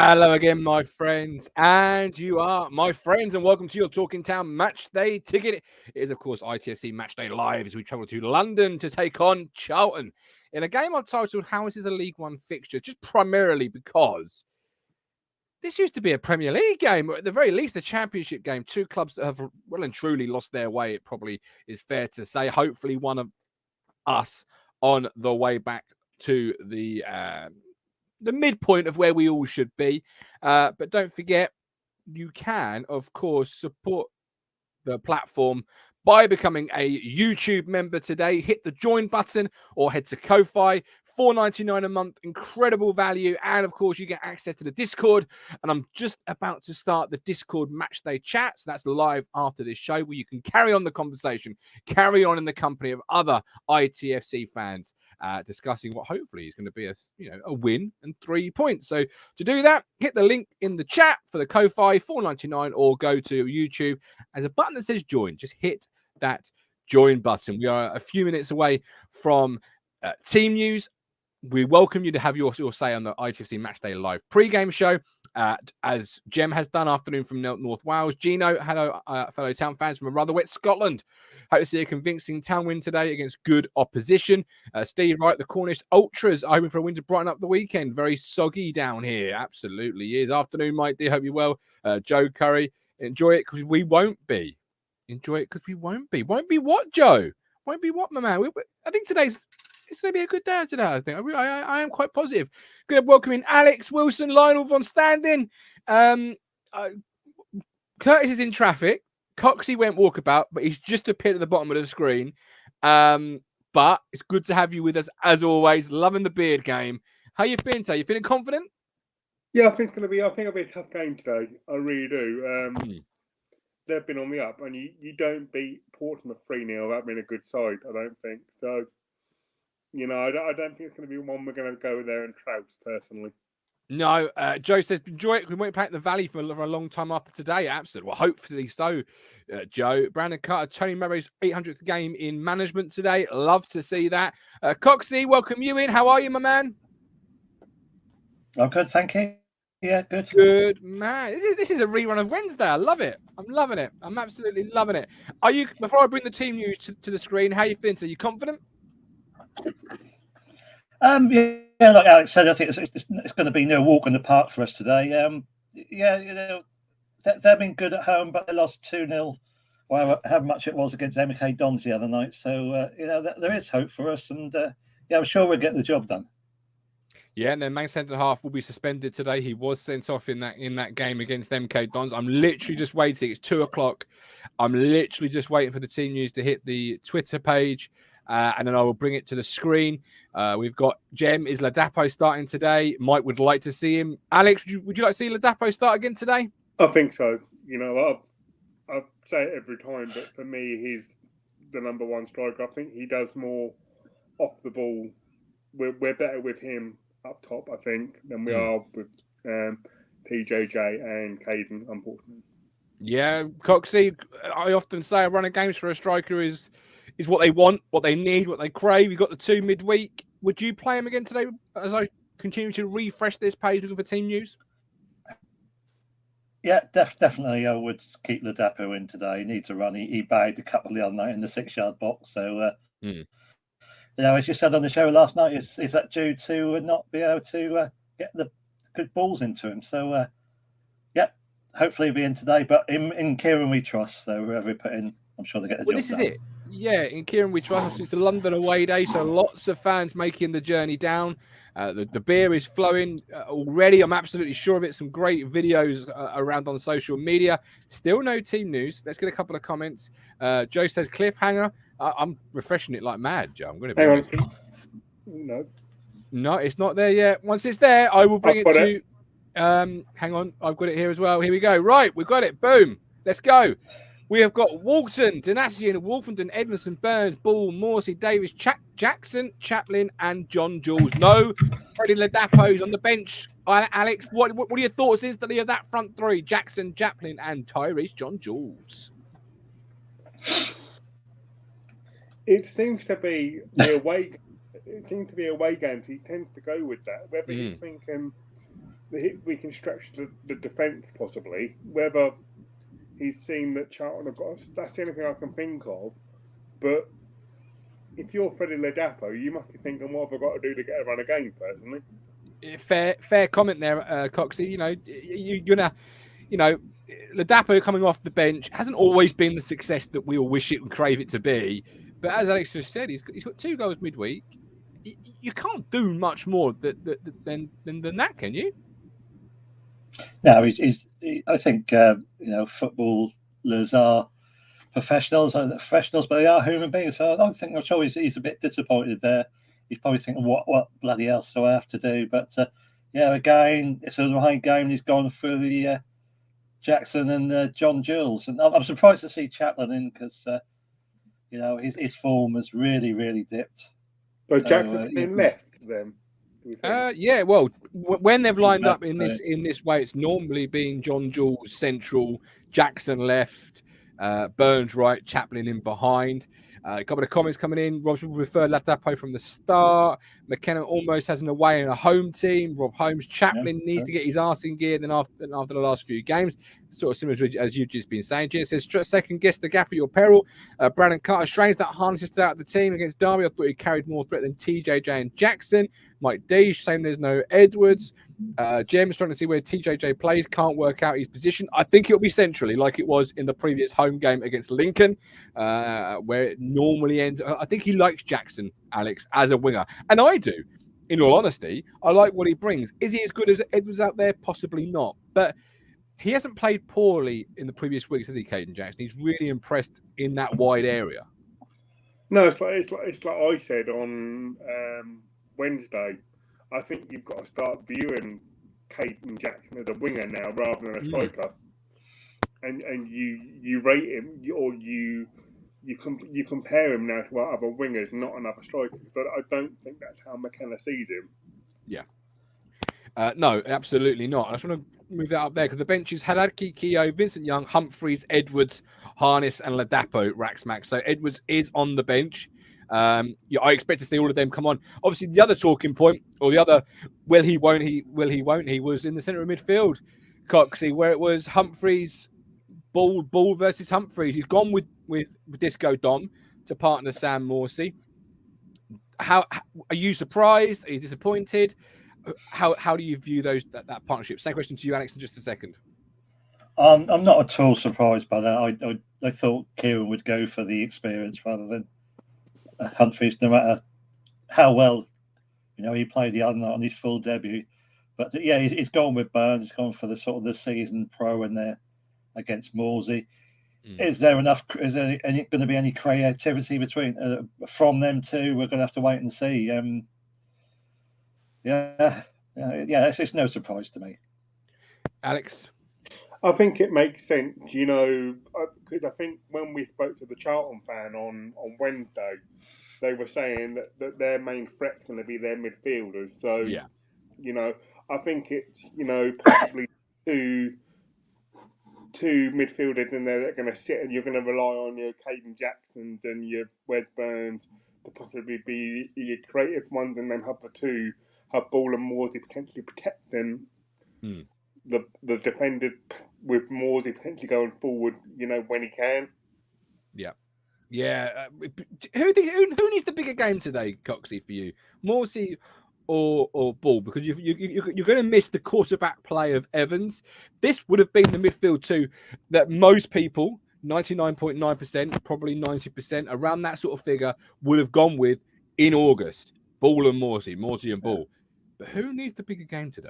Hello again, my friends, and you are my friends, and welcome to your Talking Town Matchday ticket. It is, of course, ITFC Matchday Live as we travel to London to take on Charlton in a game I've titled "How is this a League One fixture?" Just primarily because this used to be a Premier League game, or at the very least a Championship game. Two clubs that have well and truly lost their way, it probably is fair to say. Hopefully, one of us on the way back to the midpoint of where we all should be. But don't forget, you can, of course, support the platform by becoming a YouTube member today. Hit the join button or head to Ko-Fi. $4.99 a month, incredible value. And of course, you get access to the Discord. And I'm just about to start the Discord Matchday chat. So that's live after this show, where you can carry on the conversation, carry on in the company of other ITFC fans, discussing what hopefully is going to be a win and 3 points. So to do that, hit the link in the chat for the Ko-Fi, $4.99, or go to YouTube. As a button that says join, just hit that join button. We are a few minutes away from team news. We welcome you to have your say on the ITFC Matchday Live pre-game show, as Jem has done afternoon from North Wales. Gino, hello, fellow Town fans from Rotherwich, Scotland. Hope to see a convincing Town win today against good opposition. Steve Wright, the Cornish Ultras, are hoping for a win to brighten up the weekend. Very soggy down here. Absolutely is. Afternoon, Mike D. Hope you're well. Joe Curry, enjoy it because we won't be. Enjoy it because we won't be. Won't be what, Joe? Won't be what, my man? I think it's going to be a good day today, I think. I am quite positive. Good welcoming Alex Wilson, Lionel von Standing. Curtis is in traffic. Coxie went walkabout, but he's just appeared at the bottom of the screen. But it's good to have you with us, as always. Loving the beard game. How you feeling today? You feeling confident? Yeah, I think it'll be a tough game today. I really do. They've been on the up, and you don't beat Portsmouth 3-0 without being a good side, I don't think. So, I don't think it's going to be one we're going to go there and trout, personally. No, Joe says, enjoy it. We won't play at the Valley for a long time after today. Absolutely. Well, hopefully so, Joe. Brandon Carter, Tony Murray's 800th game in management today. Love to see that. Coxie, welcome you in. How are you, my man? I'm good, thank you. Yeah, good. Good, man. This is a rerun of Wednesday. I love it. I'm loving it. I'm absolutely loving it. Are you, before I bring the team news to the screen, how are you feeling? Are you confident? Yeah, like Alex said, I think it's going to be no walk in the park for us today. They've been good at home, but they lost 2-0. Well, how much it was against MK Dons the other night. So, there is hope for us. And, I'm sure we'll get the job done. Yeah, and then main centre half will be suspended today. He was sent off in that game against MK Dons. I'm literally just waiting. It's 2:00. I'm literally just waiting for the team news to hit the Twitter page, and then I will bring it to the screen. We've got Jem. Is Ladapo starting today? Mike would like to see him. Alex, would you like to see Ladapo start again today? I think so. I say it every time, but for me, he's the number one striker. I think he does more off the ball. We're better with him up top, I think, than we are with TJJ and Caden, unfortunately. Yeah, Coxie, I often say a run of games for a striker is what they want, what they need, what they crave. We've got the two midweek. Would you play him again today as I continue to refresh this page looking for team news? Yeah, definitely. I would keep Ladapo in today. He needs a run. He bagged a couple the other night in the 6-yard box. So, as you said on the show last night, is that due to not be able to get the good balls into him? So, hopefully he'll be in today. But in Kieran we trust. So whoever we put in, I'm sure they get the job this done. Is it. Yeah, in Kieran we trust. It's a London away day, so lots of fans making the journey down. The beer is flowing already. I'm absolutely sure of it. Some great videos around on social media. Still no team news. Let's get a couple of comments. Joe says cliffhanger. I'm refreshing it like mad, Joe. I'm going to be honest. No, it's not there yet. Once it's there, I will bring it to... hang on. I've got it here as well. Here we go. Right, we've got it. Boom. Let's go. We have got Walton, Donatian, Wolfenden, Edmondson, Burns, Ball, Morsey, Davis, Jackson, Chaplin, and John Jules. No, Freddie Ladapo's on the bench. Alex, what are your thoughts instantly of that front three? Jackson, Chaplin, and Tyrese John Jules. It seems to be the away. It seems to be away games. He tends to go with that. Whether he's thinking we can stretch the defence possibly, whether he's seen that Charlton have got. That's the only thing I can think of. But if you're Freddie Ladapo, you must be thinking, what have I got to do to get a run of game? Personally, fair comment there, Coxie. You know, you're gonna, you know, Ladapo coming off the bench hasn't always been the success that we all wish it and crave it to be. But as Alex just said, he's got 2 goals midweek. You can't do much more than that, can you? No, I think footballers are professionals, but they are human beings. So I'm sure he's a bit disappointed there. He's probably thinking, what bloody else do I have to do? But again, it's a right game. He's gone through the Jackson and John Jules, and I'm surprised to see Chaplin in because his form has really, really dipped. But Jackson's been left then. Yeah, well, when they've lined up in this way, it's normally been John Jules central, Jackson left, Burns right, Chaplin in behind. A couple of comments coming in. Rob people prefer Ladapo from the start. McKenna almost has an away and a home team. Rob Holmes, Chaplin needs to get his arse in gear than after the last few games. Sort of similar to, as you've just been saying. Jim says, second guess the gaffer your peril. Brandon Carter, strange that Harness is out of the team against Derby. I thought he carried more threat than TJJ and Jackson. Mike D, saying there's no Edwards. James trying to see where TJJ plays, can't work out his position. I think it'll be centrally, like it was in the previous home game against Lincoln, where it normally ends. I think he likes Jackson, Alex, as a winger. And I do, in all honesty. I like what he brings. Is he as good as Edwards out there? Possibly not. But he hasn't played poorly in the previous weeks, has he, Caden Jackson? He's really impressed in that wide area. No, it's like I said on Wednesday. I think you've got to start viewing Caden Jackson as a winger now rather than a striker, and you rate him or you compare him now to other wingers, not another striker. So I don't think that's how McKenna sees him. Yeah. No, absolutely not. I just want to move that up there because the benches had Keogh, Vincent Young, Humphreys, Edwards, Harness, and Ladapo, Raxmax. So Edwards is on the bench. I expect to see all of them come on. Obviously, the other talking point, or the other will he, won't he, was in the centre of midfield, Coxie, where it was Humphreys, Ball versus Humphreys. He's gone with Disco Dom to partner Sam Morsey. How are you surprised? Are you disappointed? How do you view that partnership? Same question to you, Alex, in just a second. I'm not at all surprised by that. I thought Kieran would go for the experience rather than Humphreys, no matter how well he played the other night on his full debut. But yeah, he's gone with Burns. He's gone for the sort of the seasoned pro in there against Morsey. Is there enough? Is there going to be any creativity between from them two? We're going to have to wait and see. It's no surprise to me. Alex? I think it makes sense, because I think when we spoke to the Charlton fan on Wednesday, they were saying that their main threat's going to be their midfielders. So, I think it's, possibly two midfielders in there that are going to sit, and you're going to rely on your Caden Jacksons and your Wes Burns to possibly be your creative ones, and then have Ball and Morsey potentially protecting the defender with Morsey potentially going forward, when he can. Yeah. Yeah. Who needs the bigger game today, Coxie, for you? Morsey or Ball? Because you're going to miss the quarterback play of Evans. This would have been the midfield too that most people, 99.9%, probably 90%, around that sort of figure, would have gone with in August. Ball and Morsey and Ball. But who needs the bigger game today?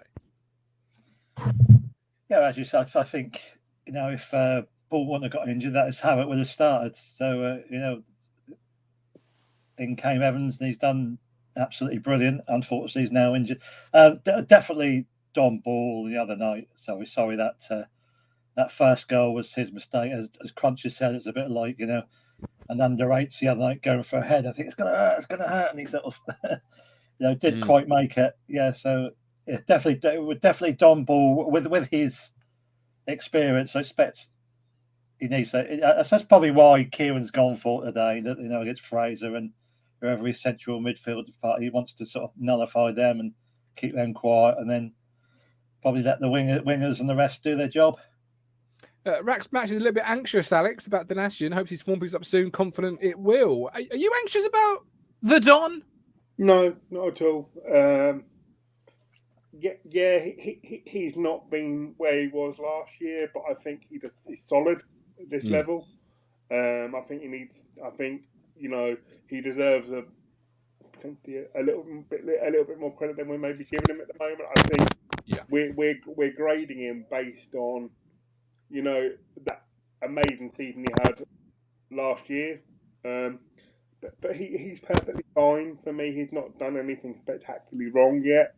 Yeah, as you said, I think if Ball wouldn't have got injured, that is how it would have started. So in came Evans, and he's done absolutely brilliant. Unfortunately, he's now injured. Definitely Don Ball the other night. So we're sorry that that first goal was his mistake. As Cruncher said, it's a bit like, and under 8s the other night going for a head. I think it's going to hurt. And he sort of, didn't quite make it. Yeah, so it definitely Don Ball with his experience. I expect he needs to. That's probably why Kieran's gone for today. That against Fraser and whoever his central midfield part, he wants to sort of nullify them and keep them quiet, and then probably let the wingers and the rest do their job. Rax Match is a little bit anxious, Alex, about Donastion. Hopes his form picks up soon. Confident it will. Are you anxious about the Don? No, not at all. He's not been where he was last year, but I think he's solid at this level. I think he deserves a little bit more credit than we're maybe giving him at the moment. I think we're grading him based on that amazing season he had last year. But he's perfectly fine for me. He's not done anything spectacularly wrong yet.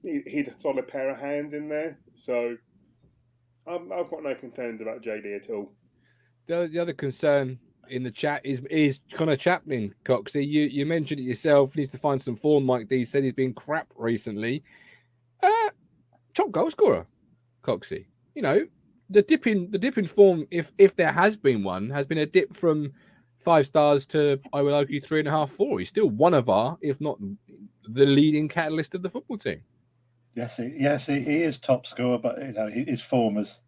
He's a solid pair of hands in there, so I've got no concerns about JD at all. The other concern in the chat is Connor Chaplin, Coxie. You mentioned it yourself. Needs to find some form. Mike D said he's been crap recently. Top goal scorer, Coxie. The dip in form, if there has been one, has been a dip from 5 stars to, I would argue, 3.5, 4. He's still one of our, if not the leading catalyst of the football team. Yes, he is top scorer, but his form has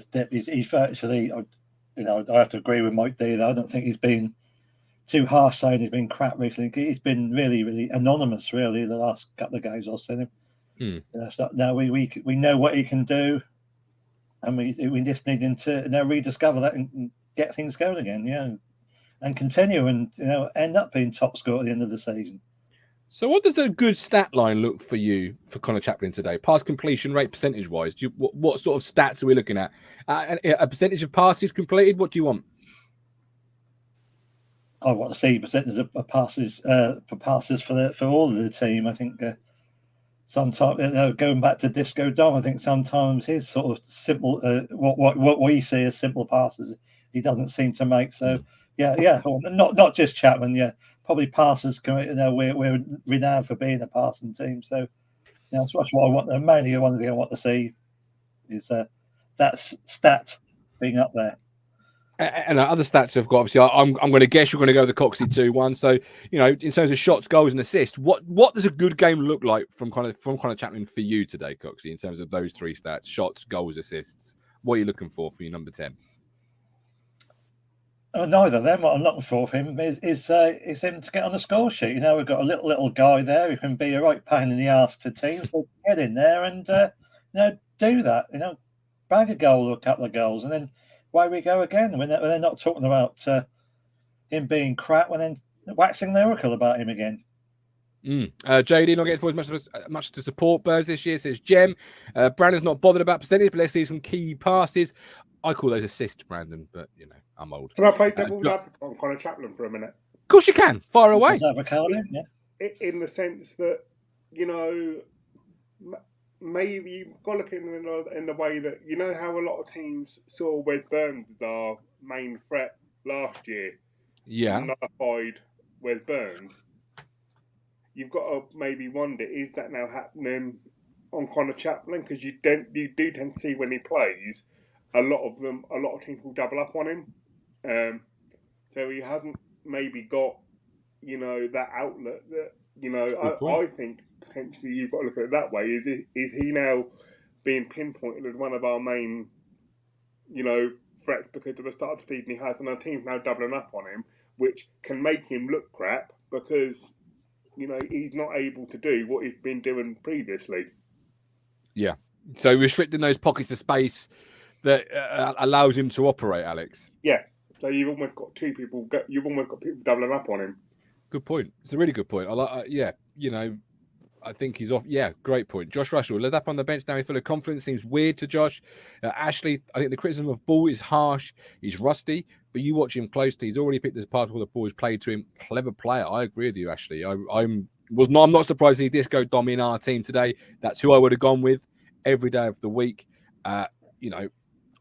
dipped. He's virtually, I have to agree with Mike D. I don't think he's been too harsh saying he's been crap recently. He's been really, really anonymous, really, the last couple of games I've seen him. Now we know what he can do, and we just need him to rediscover that and get things going again, and continue and end up being top scorer at the end of the season. So, what does a good stat line look for you for Connor Chaplin today? Pass completion rate, percentage wise, what sort of stats are we looking at? A percentage of passes completed. What do you want? I want to see percentage of passes for all of the team. I think sometimes going back to Disco Dom, I think sometimes his sort of simple what we see as simple passes he doesn't seem to make. So not just Chapman, probably passes. We're renowned for being a passing team. So that's what I want. Mainly one thing I want to see is that stat being up there. And other stats have got, obviously, I'm going to guess you're going to go the Coxie 2-1. So, in terms of shots, goals, and assists, what does a good game look like from Connor Chapman for you today, Coxie, in terms of those 3 stats: shots, goals, assists? What are you looking for your number 10? Neither of them. What I'm looking for him is him to get on the score sheet. We've got a little guy there who can be a right pain in the arse to teams. So get in there and do that. Bag a goal or a couple of goals, and then away we go again. When they're not talking about him being crap, when then waxing lyrical about him again. JD not getting forward much to support Burrs this year, says Jem. Brandon's not bothered about percentage, but let's see some key passes. I call those assists, Brandon, but I'm old. Can I play devil's advocate on Connor Chaplin for a minute? Of course you can. Fire away. In the sense that, maybe you've got to look at it in the way that, how a lot of teams saw Wes Burns as our main threat last year. Yeah. Nullified Wes Burns. You've got to maybe wonder, is that now happening on Connor Chaplin? Because you do tend to see when he plays, a lot of teams will double up on him. So he hasn't maybe got, that outlet that, I think potentially you've got to look at it that way. Is he now being pinpointed as one of our main, threats because of the start of the season he has, and our team's now doubling up on him, which can make him look crap because, he's not able to do what he's been doing previously. Yeah. So restricting those pockets of space that allows him to operate, Alex. Yeah. So you've almost got people doubling up on him. Good point. It's a really good point. I think he's off. Yeah, great point. Josh Russell, led up on the bench now. He's full of confidence. Seems weird to Josh. Ashley, I think the criticism of Ball is harsh. He's rusty, but you watch him closely. He's already picked this part of the ball is played to him. Clever player. I agree with you, Ashley. I'm not surprised he Disco Dom in our team today. That's who I would have gone with every day of the week.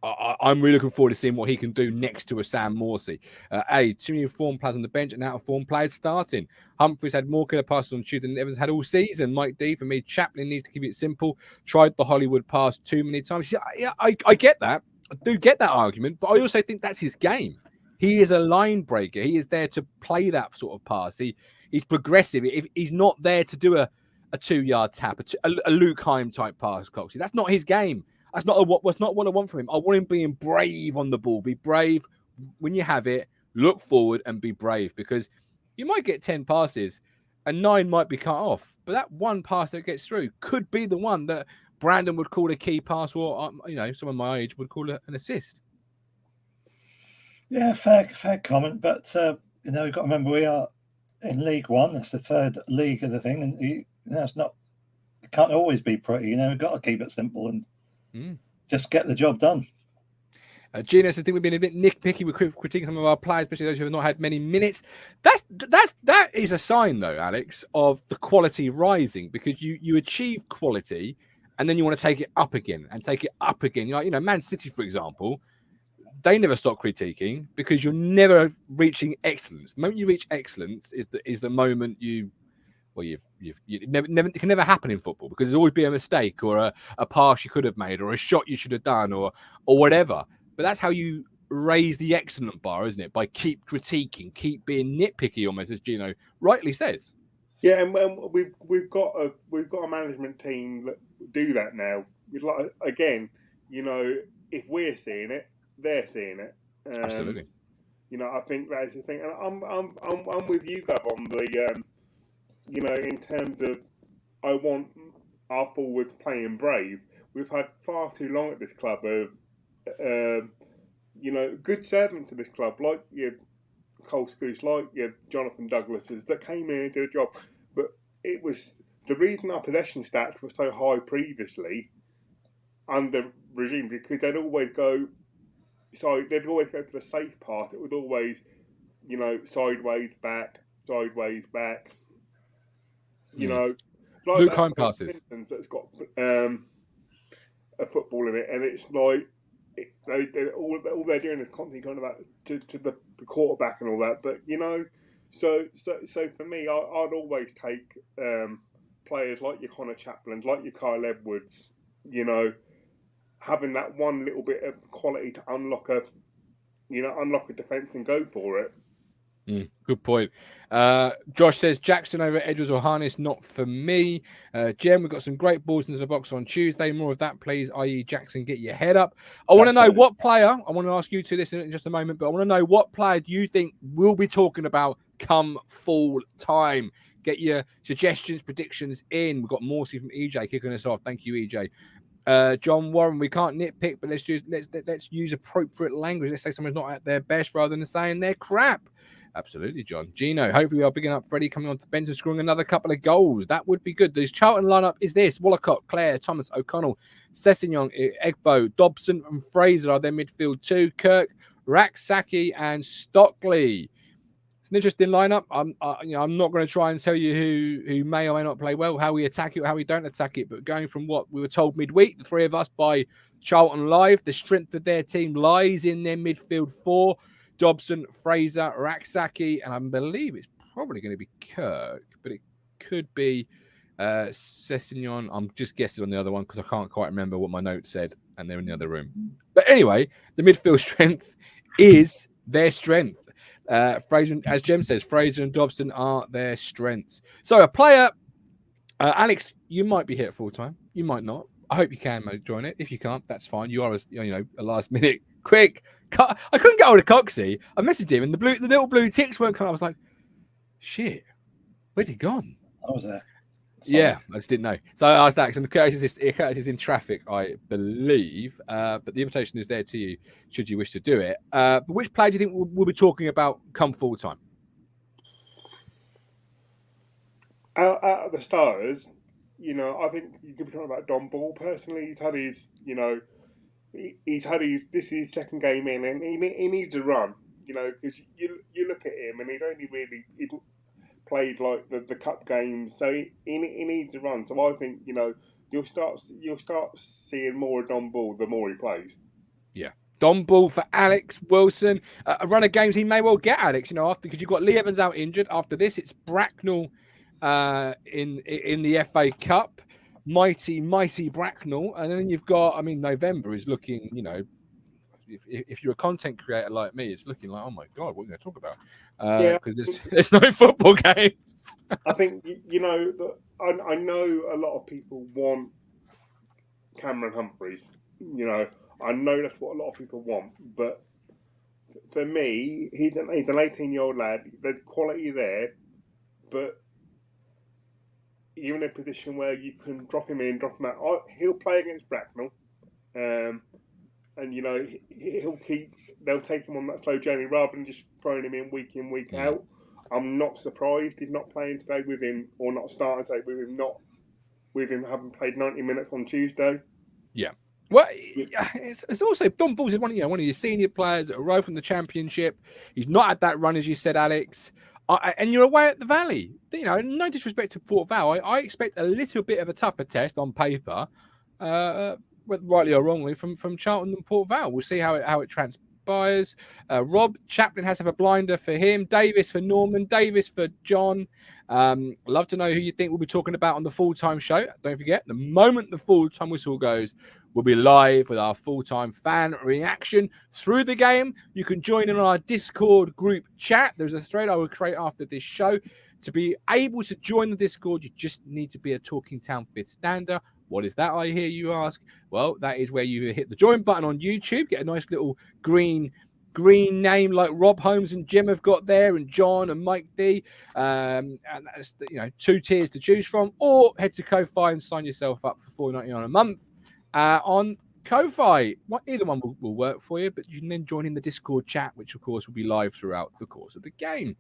I'm really looking forward to seeing what he can do next to a Sam Morsey. Too many form players on the bench and out of form players starting. Humphries had more killer passes on Tuesday than Evans had all season. Mike D, for me, Chaplin needs to keep it simple. Tried the Hollywood pass too many times. Yeah, I get that. I do get that argument, but I also think that's his game. He is a line breaker. He is there to play that sort of pass. He's progressive. If he's not there to do a 2-yard tap, a Luke Heim type pass, Coxie, that's not his game. That's not what I want from him. I want him being brave on the ball. Be brave when you have it. Look forward and be brave, because you might get 10 passes and 9 might be cut off. But that one pass that gets through could be the one that Brandon would call a key pass, or someone my age would call it an assist. Yeah, fair comment. But we've got to remember we are in League One. That's the third league of the thing, and it can't always be pretty. We've got to keep it simple and just get the job done. Gino says, I think we've been a bit nitpicky with critiquing some of our players, especially those who have not had many minutes. That is a sign, though, Alex, of the quality rising, because you achieve quality and then you want to take it up again and take it up again. Man City, for example, they never stop critiquing because you're never reaching excellence. The moment you reach excellence is the moment it can never happen in football, because there's always be a mistake or a pass you could have made or a shot you should have done or whatever. But that's how you raise the excellent bar, isn't it? By keep critiquing, keep being nitpicky, almost, as Gino rightly says. Yeah, and we've got a management team that do that now. Again, if we're seeing it, they're seeing it. Absolutely. I think that's the thing, and I'm with you, Gav, on the. In terms of, I want our forwards playing brave. We've had far too long at this club of, good servants to this club, like your Cole Scooch, like your Jonathan Douglases, that came in and did a job. But it was the reason our possession stats were so high previously under regime, because they'd always go to the safe part. It would always, sideways back. Like Luke Heim passes. That's got a football in it, and it's like all they're doing is constantly going about to the quarterback and all that. But so for me, I'd always take players like your Connor Chaplin, like your Kyle Edwards. Having that one little bit of quality to unlock a defence and go for it. Good point. Josh says Jackson over Edwards or Harness, not for me. Jem, we've got some great balls into the box on Tuesday. More of that, please. I.e. Jackson, get your head up. I want to know what player. I want to ask you to this in just a moment, but I want to know what player do you think we'll be talking about come full time. Get your suggestions, predictions in. We've got Morsey from EJ kicking us off. Thank you, EJ. John Warren, we can't nitpick, but let's use appropriate language. Let's say someone's not at their best rather than saying they're crap. Absolutely, John. Gino, hopefully we are picking up Freddie coming on the bench and scoring another couple of goals. That would be good. This Charlton lineup is this: Wallacott, Clare, Thomas, O'Connell, Sessignon, Egbo, Dobson and Fraser are their midfield two. Kirk, Raksaki and Stockley. It's an interesting lineup. I'm not going to try and tell you who may or may not play well, how we attack it, or how we don't attack it. But going from what we were told midweek, the three of us by Charlton Live, the strength of their team lies in their midfield four. Dobson, Fraser, Raksaki, and I believe it's probably going to be Kirk, but it could be Sessignon. I'm just guessing on the other one because I can't quite remember what my notes said, and they're in the other room. But anyway, the midfield strength is their strength. Fraser, as Jem says, Fraser and Dobson are their strengths. So a player, Alex, you might be here at full time. You might not. I hope you can join it. If you can't, that's fine. You are a last minute quick. I couldn't get hold of Coxie. I messaged him, and the little blue ticks weren't coming. I was like, "Shit, where's he gone?" I was there. Yeah, I just didn't know. So I asked Alex, and Curtis is in traffic, I believe. But the invitation is there to you, should you wish to do it. But which player do you think we'll be talking about come full time? Out of the starters, I think you could be talking about Don Ball. Personally, he's had his, this is his second game in, and he needs a run, because you look at him and he's only really played like the cup games, so he needs a run. So I think you'll start seeing more of Don Ball the more he plays. Yeah. Don Ball for Alex Wilson. A run of games he may well get, Alex, after, because you've got Lee Evans out injured. After this, it's Bracknell in the FA Cup. Mighty Bracknell. And then you've got, November is looking, if you're a content creator like me, it's looking like, oh my God, what are we going to talk about? Because there's no football games. I think, I know a lot of people want Cameron Humphreys. I know that's what a lot of people want, but for me, he's an 18-year-old lad. There's quality there, but you're in a position where you can drop him in, drop him out. He'll play against Bracknell, and they'll take him on that slow journey rather than just throwing him in, week out. I'm not surprised he's not playing today with him, or not starting today with him having played 90 minutes on Tuesday. Yeah. Well, it's also Don Ball's one of your senior players that arrived from the Championship. He's not had that run, as you said, Alex. And you're away at the Valley. No disrespect to Port Vale. I expect a little bit of a tougher test on paper, rightly or wrongly, from Charlton and Port Vale. We'll see how it transpires. Rob Chaplin has to have a blinder for him. Davis for Norman. Davis for John. Love to know who you think we'll be talking about on the full-time show. Don't forget, the moment the full-time whistle goes, we'll be live with our full-time fan reaction through the game. You can join in on our Discord group chat. There's a thread I will create after this show. To be able to join the Discord, you just need to be a Talking Town Fifth Stander. What is that, I hear you ask? Well, that is where you hit the join button on YouTube, get a nice little green name like Rob Holmes and Jim have got there, and John and Mike D. And that's 2 tiers to choose from, or head to Ko-Fi and sign yourself up for $4.99 a month on Ko-Fi. Either one will work for you, but you can then join in the Discord chat, which of course will be live throughout the course of the game.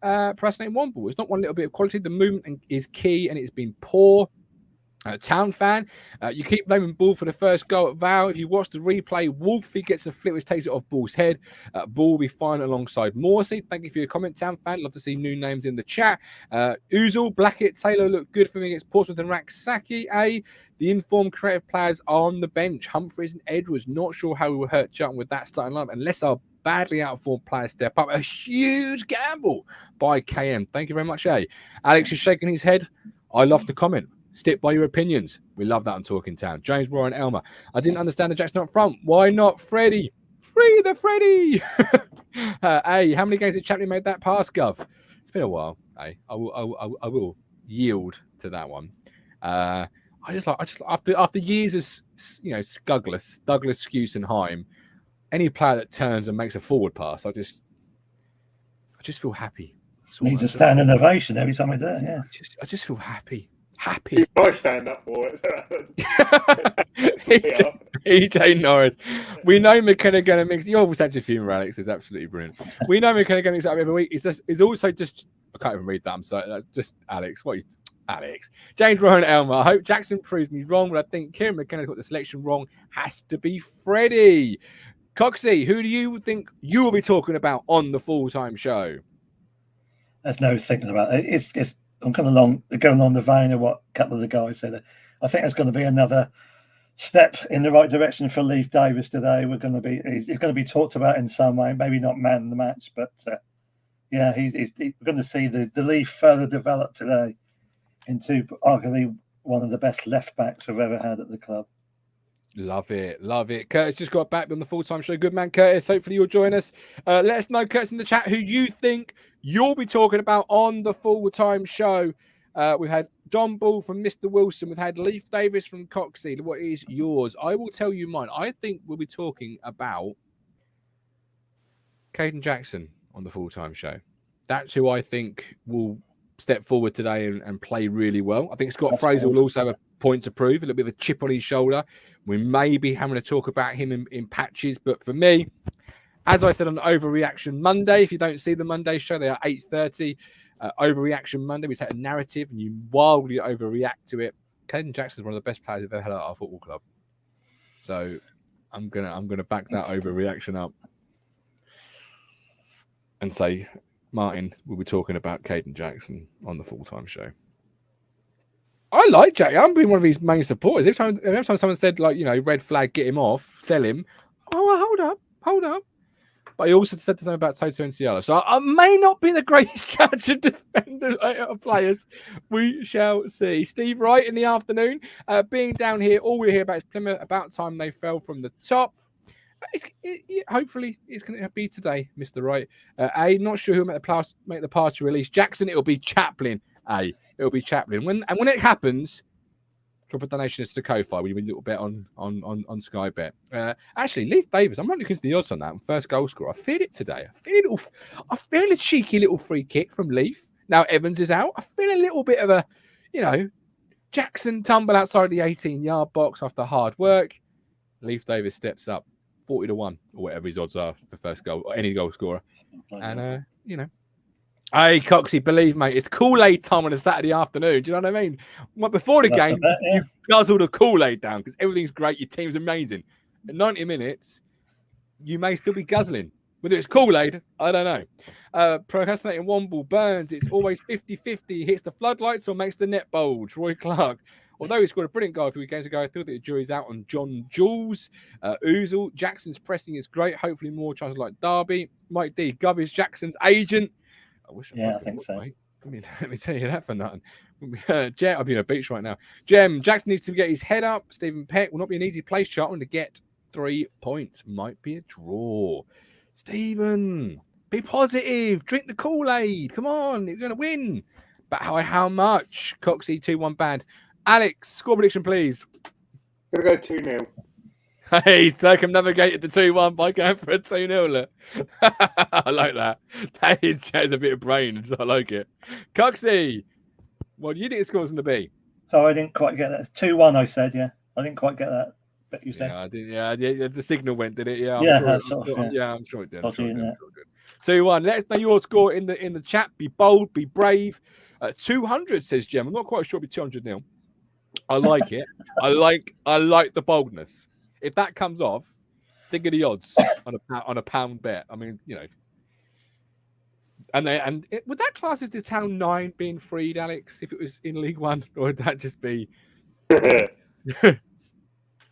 Procrastinating Womble. It's not one little bit of quality. The movement is key, and it's been poor. Town fan, you keep blaming Ball for the first goal at Val. If you watch the replay, Wolfie gets a flip which takes it off Ball's head. Ball will be fine alongside Morsey. Thank you for your comment, Town fan. Love to see new names in the chat. Oozle, Blackett, Taylor looked good for me against Portsmouth and Raksaki. The informed creative players are on the bench. Humphreys and Edwards. Not sure how we will hurt Charlton with that starting lineup unless our badly out of form players step up. A huge gamble by KM. Thank you very much, Alex is shaking his head. I love the comment. Stick by your opinions. We love that on Talking Town. James Warren Elmer. I didn't understand the Jackson up front. Why not Freddie? Free the Freddie. How many games did Chaplin made that pass, Gov? It's been a while. I will yield to that one. I just after years of Douglas, Skuse, and Heim, any player that turns and makes a forward pass, I just feel happy. Needs a standing ovation every time I do it. Yeah. I just feel happy. I stand up for it. EJ Norris. We know McKenna going to mix. Your sense of humour, Alex, is absolutely brilliant. We know McKenna going to mix up every week. It's also just. I can't even read that. I'm sorry. That's just Alex. Alex? James Rowan Elmer. I hope Jackson proves me wrong, but I think Kieran McKenna got the selection wrong. Has to be Freddie. Coxie, who do you think you will be talking about on the full-time show? There's no thinking about it. It's I'm going along the vein of what a couple of the guys said. I think there's going to be another step in the right direction for Leif Davis today. He's going to be talked about in some way, maybe not man of the match, but we're going to see the Leif further develop today into arguably one of the best left backs we've ever had at the club. Love it. Curtis just got back on the full-time show. Good man, Curtis. Hopefully you'll join us. Let us know, Curtis, in the chat who you think you'll be talking about on the full-time show. We've had Don Ball from Mr. Wilson. We've had Leif Davis from Coxie. What is yours? I will tell you mine. I think we'll be talking about Caden Jackson on the full-time show. That's who I think will step forward today and play really well. I think Scott Fraser will also have a point to prove, a little bit of a chip on his shoulder. We may be having to talk about him in patches, but for me, as I said on Overreaction Monday, if you don't see the Monday show, they are 8:30. Overreaction Monday, we take a narrative and you wildly overreact to it. Caden Jackson is one of the best players we've ever had at our football club. So I'm gonna back that overreaction up and say, Martin, we'll be talking about Caden Jackson on the full-time show. I like Jack. I'm being one of his main supporters. Every time someone said, like, red flag, get him off, sell him. Oh, well, hold up. But he also said the same about Toto and Ciala. So I may not be the greatest judge of defender of players. We shall see. Steve Wright in the afternoon. Being down here, all we hear about is Plymouth. About time they fell from the top. Hopefully, it's going to be today, Mr. Wright. Not sure who'll make the party release. Jackson, it'll be Chaplin. It'll be Chaplin. When it happens, drop a donation to kofi. We win a little bet on Sky Bet. Actually, Leif Davis. I'm not looking at the odds on that. First goal scorer. I feel it today. I feel a cheeky little free kick from Leif. Now Evans is out. I feel a little bit of a, Jackson tumble outside the 18-yard box after hard work. Leif Davis steps up 40-1 or whatever his odds are for first goal or any goal scorer. And hey, Coxie, believe, mate, it's Kool-Aid time on a Saturday afternoon. Do you know what I mean? Well, before the game, you guzzle the Kool-Aid down because everything's great. Your team's amazing. At 90 minutes, you may still be guzzling. Whether it's Kool-Aid, I don't know. Procrastinating Womble Burns. It's always 50-50. Hits the floodlights or makes the net bulge. Roy Clark. Although he scored a brilliant goal a few games ago, I feel that the jury's out on John Jules. Oozle. Jackson's pressing is great. Hopefully more chances like Derby. Mike D. Gov is Jackson's agent. I think so. Let me tell you that for nothing. I'll be on a beach right now. Jackson needs to get his head up. Stephen Peck will not be an easy place, Charlton, to get 3 points. Might be a draw. Stephen, be positive. Drink the Kool-Aid. Come on, you're going to win. But how much? Coxie 2-1 bad. Alex, score prediction, please. Going to go 2-0. Hey, circumnavigated the 2-1 by going for a 2-0. I like that. That is a bit of brains. I like it. Coxie, what do you think the score's going to be? So I didn't quite get that. 2-1, I said, yeah. I didn't quite get that. But you said. Yeah, I did. Yeah, the signal went, did it? Yeah, I'm sure it did. 2-1. Let us know your score in the chat. Be bold, be brave. 200, says Jem. I'm not quite sure it'll be 200-0. I like it. I like the boldness. If that comes off, think of the odds on a pound bet. I mean, and would that class as the Town 9 being freed, Alex? If it was in League One, or would that just be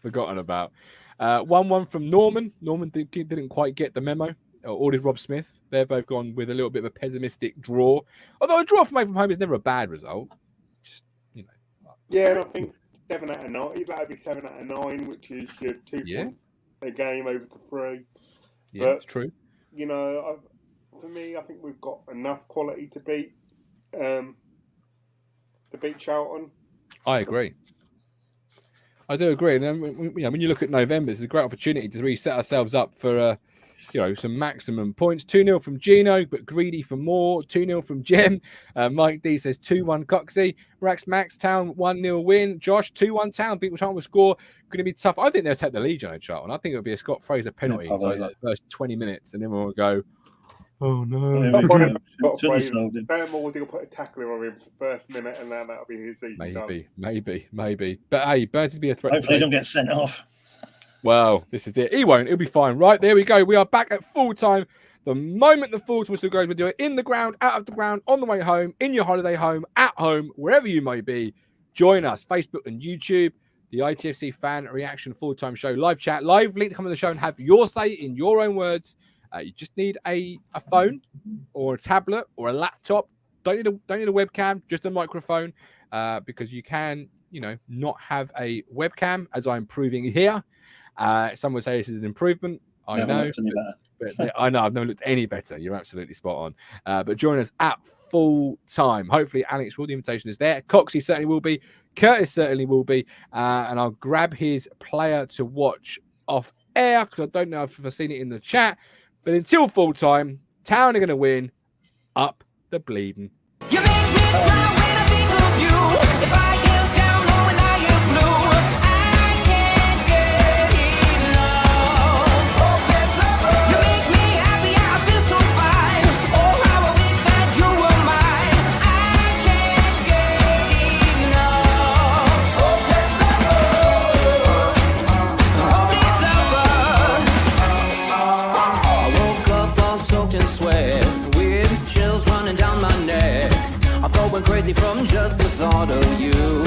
forgotten about? 1-1 from Norman. Norman didn't quite get the memo. Or did Rob Smith? They've both gone with a little bit of a pessimistic draw. Although a draw from away from home is never a bad result. Just Yeah, and I think 7 out of 9. That'd be 7 out of 9, which is your 2 points a game over to 3. Yeah, that's true. For me, I think we've got enough quality to beat Charlton. I agree. I do agree. And then, when you look at November, it's a great opportunity to really set ourselves up for some maximum points. 2-0 from Gino, but greedy for more. 2-0 from Jem. Mike D says 2-1 Coxie. Rax Max Town 1-0 win. Josh 2-1 Town. Think Charlton will score. Going to be tough. I think they'll take the lead, Charlton. I think it'll be a Scott Fraser penalty. The first 20 minutes, and then we'll go, oh no. Burnmore will put a tackler on him first minute, and then that'll be his season. Maybe. But hey, Burns will be a threat. Hopefully, they don't get sent off. Well, this is it. He won't. He'll be fine. Right, there we go. We are back at full time. The moment the full time whistle goes, we'll do it in the ground, out of the ground, on the way home, in your holiday home, at home, wherever you may be. Join us, Facebook and YouTube, the ITFC Fan Reaction Full-Time Show, live chat, live link to come on the show and have your say in your own words. You just need a phone or a tablet or a laptop. Don't need a webcam, just a microphone, because you can, not have a webcam, as I'm proving here. Some would say this is an improvement. I know. I know. I've never looked any better. You're absolutely spot on. But join us at full time. Hopefully, Alex will. The invitation is there. Coxie certainly will be. Curtis certainly will be. And I'll grab his player to watch off air because I don't know if I've seen it in the chat. But until full time, Town are going to win. Up the bleeding. You make me smile when I think of you. If I get down low and I am blue, I can't get enough. You make me happy, I feel so fine. Oh, how I wish that you were mine. I can't get enough. I woke up all soaked in sweat, weird chills running down my neck. I thought went crazy from just the thought of you.